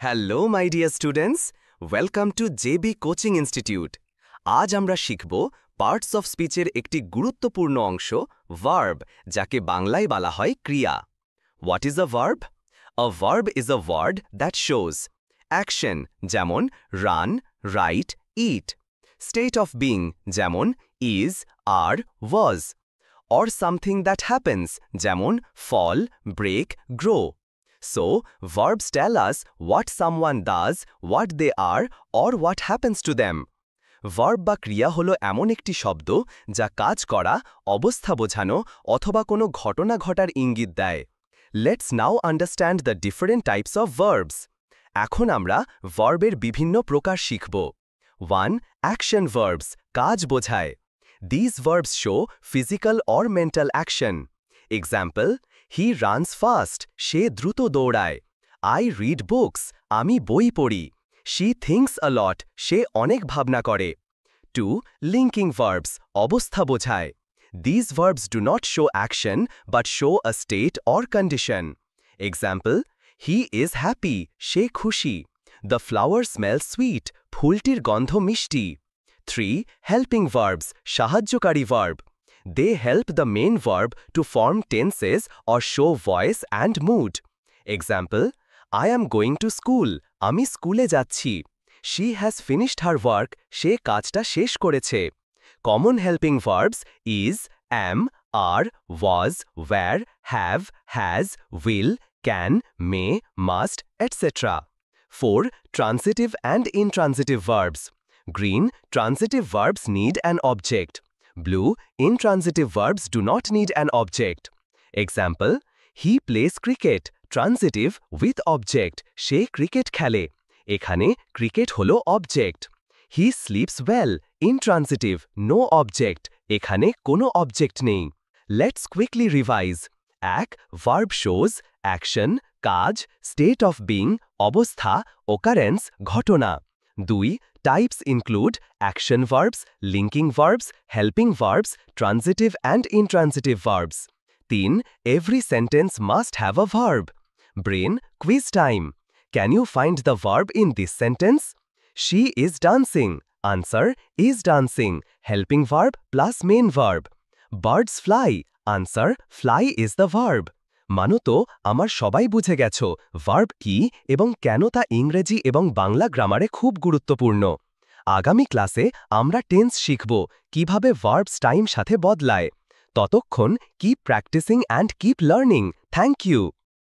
Hello my dear students, welcome to JB coaching institute. আজ আমরা শিখব পার্টস অফ স্পিচের একটি গুরুত্বপূর্ণ অংশ ভার্ব, যাকে বাংলায় বলা হয় ক্রিয়া। What is a verb? A verb is a word that shows action, যেমন run, write, eat; state of being, যেমন is, are, was; or something that happens, যেমন fall, break, grow. So, verbs tell us what someone does, what they are, or what happens to them. Verb বা ক্রিয়া হলো এমন একটি শব্দ যা কাজ করা, অবস্থা বোঝানো অথবা কোনো ঘটনা ঘটার ইঙ্গিত দেয়। Let's now understand the different types of verbs. এখন আমরা ভার্বের বিভিন্ন প্রকার শিখব। 1. Action verbs, কাজ বোঝায়। These verbs show physical or mental action. Example: He runs fast, সে দ্রুত দৌড়ায়। I read books, আমি বই পড়ি। She thinks a lot, সে অনেক ভাবনা করে। 2. Linking verbs, অবস্থা বোঝায়। These verbs do not show action but show a state or condition. Example: He is happy, সে খুশি। The flower smells sweet, ফুলটির গন্ধ মিষ্টি। 3. Helping verbs, সাহায্যকারী verb. They help the main verb to form tenses or show voice and mood. Example: I am going to school, আমি স্কুলে যাচ্ছি। She has finished her work, সে কাজটা শেষ করেছে। Common helping verbs is, am, are, was, were, have, has, will, can, may, must, etc. 4. Transitive and intransitive verbs. Green, transitive verbs need an object. Blue, intransitive verbs do not need an object. Example: He plays cricket, transitive with object, say cricket খেলে। এখানে cricket হলো object. He sleeps well, intransitive, no object, এখানে কোনো object নেই। Let's quickly revise. 1. Verb shows action, কাজ, state of being, অবস্থা, occurrence, ঘটনা। 2. Types include action verbs, linking verbs, helping verbs, transitive and intransitive verbs. 3. Every sentence must have a verb. Brain, quiz time. Can you find the verb in this sentence? She is dancing. Answer: is dancing. Helping verb plus main verb. Birds fly. Answer: fly is the verb. মানো তো আমার সবাই বুঝে গেছো verb কি এবং কেন তা ইংরেজি এবং বাংলা গ্রামারে খুব গুরুত্বপূর্ণ। আগামী ক্লাসে আমরা টেন্স শিখব, কিভাবে ভার্বস টাইম সাথে বদলায়। ততক্ষণ keep practising and keep learning. Thank you.